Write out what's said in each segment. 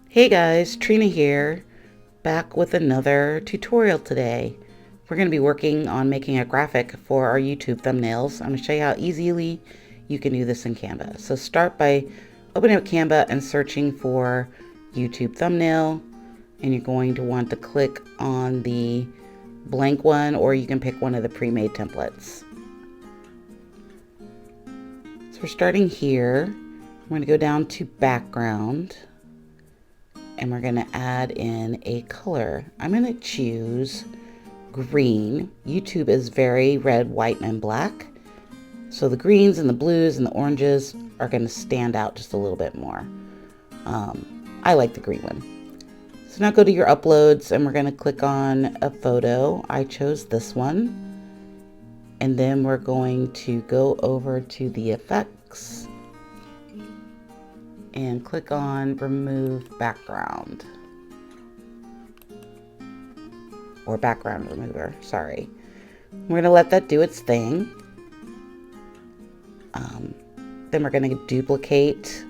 Hey guys, Trina here, back with another tutorial today. We're going to be working on making a graphic for our YouTube thumbnails. I'm going to show you how easily you can do this in Canva. So start by opening up Canva and searching for YouTube thumbnail, and you're going to want to click on the blank one, or you can pick one of the pre-made templates. So we're starting here. I'm going to go down to background. And we're going to add in a color. I'm going to choose green. YouTube is very red, white, and black. So the greens and the blues and the oranges are going to stand out just a little bit more. I like the green one. So now go to your uploads and we're going to click on a photo. I chose this one. And then we're going to go over to the effects and click on remove background, or background remover, sorry. We're going to let that do its thing. Then we're going to duplicate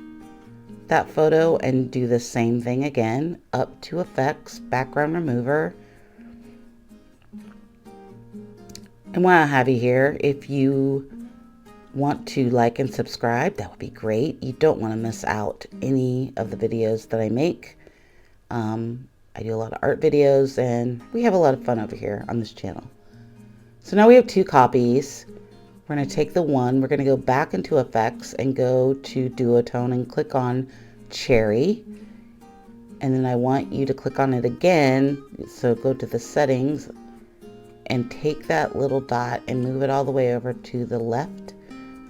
that photo and do the same thing again, up to effects, background remover. And while I have you here, if you want to like and subscribe, that would be great. You don't want to miss out any of the videos that I make. I do a lot of art videos and we have a lot of fun over here on this channel. So now we have two copies. We're going to take the one, we're going to go back into effects and go to duotone and click on cherry. And then I want you to click on it again. So go to the settings and take that little dot and move it all the way over to the left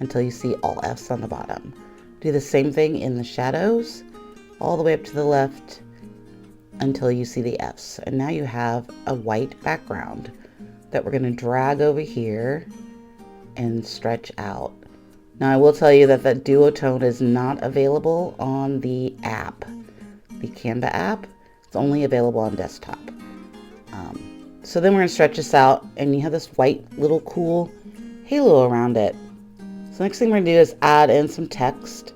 until you see all F's on the bottom. Do the same thing in the shadows, all the way up to the left until you see the F's. And now you have a white background that we're going to drag over here and stretch out. Now I will tell you that that duotone is not available on the app, the Canva app. It's only available on desktop. So then we're going to stretch this out and you have this white little cool halo around it. So next thing we're going to do is add in some text.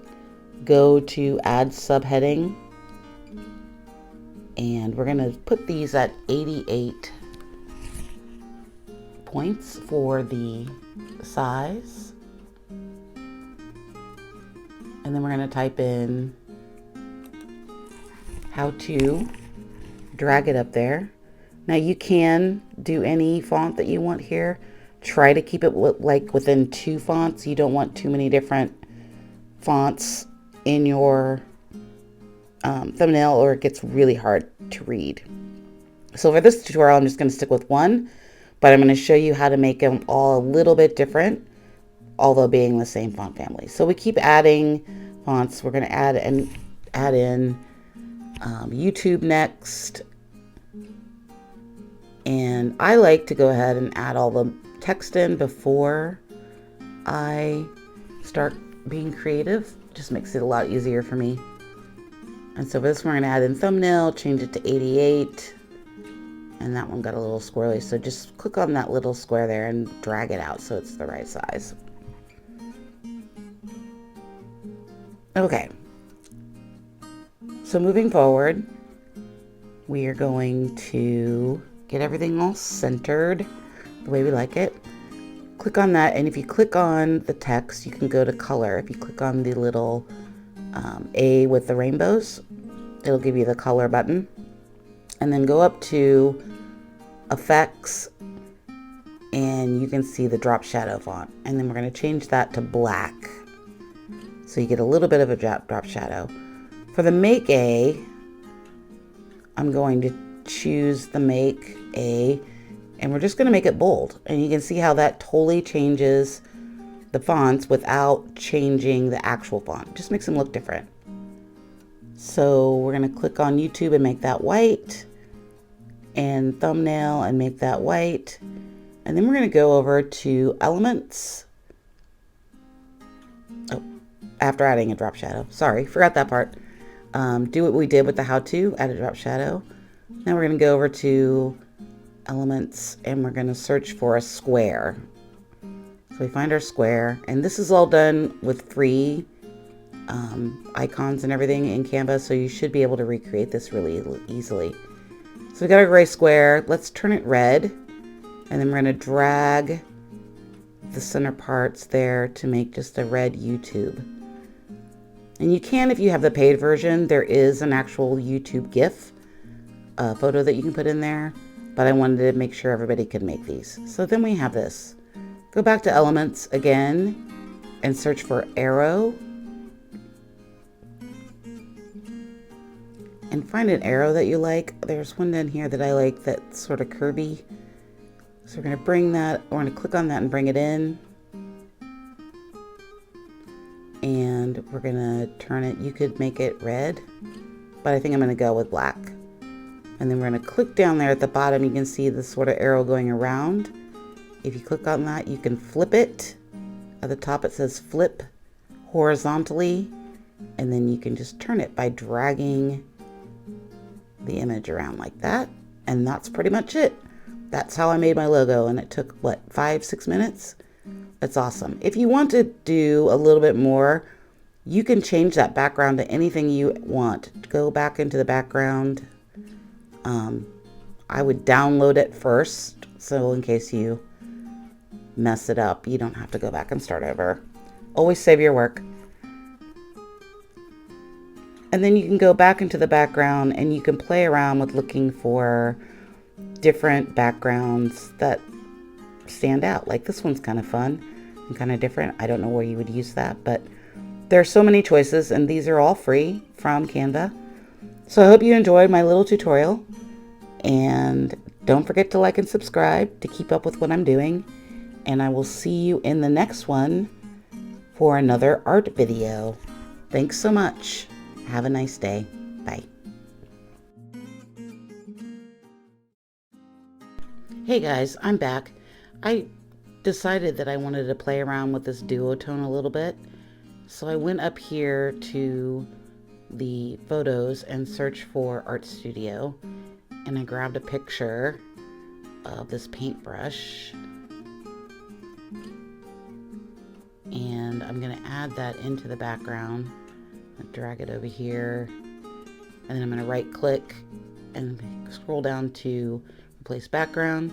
Go to add subheading. And we're going to put these at 88 points for the size. And then we're going to type in how to, drag it up there. Now you can do any font that you want here. Try to keep it like within 2 fonts. You don't want too many different fonts in your thumbnail or it gets really hard to read. So for this tutorial, I'm just going to stick with one, but I'm going to show you how to make them all a little bit different, although being the same font family. So we keep adding fonts. We're going to add in YouTube next. And I like to go ahead and add all the text in before I start being creative. Just makes it a lot easier for me. And so for this one, we're going to add in thumbnail, change it to 88. And that one got a little squirrely. So just click on that little square there and drag it out so it's the right size. Okay. So moving forward, we are going to get everything all centered the way we like it. Click on that, and if you click on the text, you can go to color. If you click on the little A with the rainbows, it'll give you the color button. And then go up to effects, and you can see the drop shadow font. And then we're going to change that to black, so you get a little bit of a drop shadow. For the make A, I'm going to choose the make A, and we're just going to make it bold. And you can see how that totally changes the fonts without changing the actual font. It just makes them look different. So we're going to click on YouTube and make that white, and thumbnail and make that white. And then we're going to go over to elements. Oh, after adding a drop shadow. Sorry, forgot that part. Do what we did with the how-to, add a drop shadow. Now we're going to go over to elements and we're going to search for a square. So we find our square, and this is all done with free icons and everything in Canva, so you should be able to recreate this really easily. So we got our gray square. Let's turn it red, and then we're going to drag the center parts there to make just a red YouTube. And you can, if you have the paid version, there is an actual YouTube GIF photo that you can put in there, but I wanted to make sure everybody could make these. So then we have this. Go back to elements again and search for arrow. And find an arrow that you like. There's one down here that I like that's sort of curvy. So we're going to bring that, we're going to click on that and bring it in. And we're going to turn it, you could make it red, but I think I'm going to go with black. And then we're going to click down there at the bottom. You can see the sort of arrow going around. If you click on that, you can flip it. At the top it says flip horizontally, and then you can just turn it by dragging the image around like that. And that's pretty much it. That's how I made my logo, and it took, what, 5-6 minutes? That's awesome. If you want to do a little bit more, you can change that background to anything you want. Go back into the background. I would download it first, so in case you mess it up, you don't have to go back and start over. Always save your work. And then you can go back into the background and you can play around with looking for different backgrounds that stand out. Like this one's kind of fun and kind of different. I don't know where you would use that, but there are so many choices, and these are all free from Canva. So I hope you enjoyed my little tutorial, and don't forget to like and subscribe to keep up with what I'm doing. And I will see you in the next one for another art video. Thanks so much. Have a nice day. Bye. Hey guys, I'm back. I decided that I wanted to play around with this duotone a little bit. So I went up here to the photos and searched for Art Studio. And I grabbed a picture of this paintbrush. And I'm going to add that into the background. Drag it over here, and then I'm going to right click and scroll down to replace background,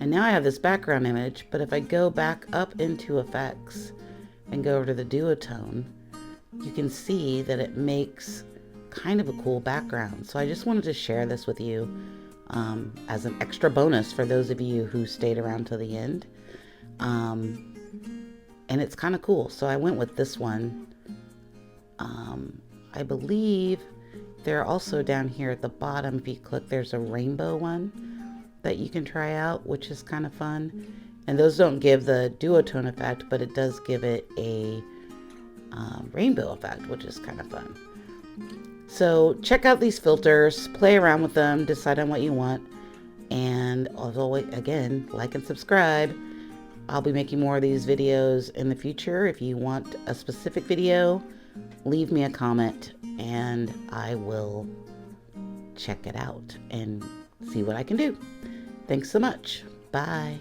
and now I have this background image. But if I go back up into effects and go over to the duotone, you can see that it makes kind of a cool background. So I just wanted to share this with you as an extra bonus for those of you who stayed around to the end, and it's kind of cool. So I went with this one. I believe they're also down here at the bottom. If you click, there's a rainbow one that you can try out, which is kind of fun. And those don't give the duotone effect, but it does give it a rainbow effect, which is kind of fun. So check out these filters, play around with them, decide on what you want. And as always, again, like and subscribe. I'll be making more of these videos in the future. If you want a specific video, leave me a comment and I will check it out and see what I can do. Thanks so much. Bye.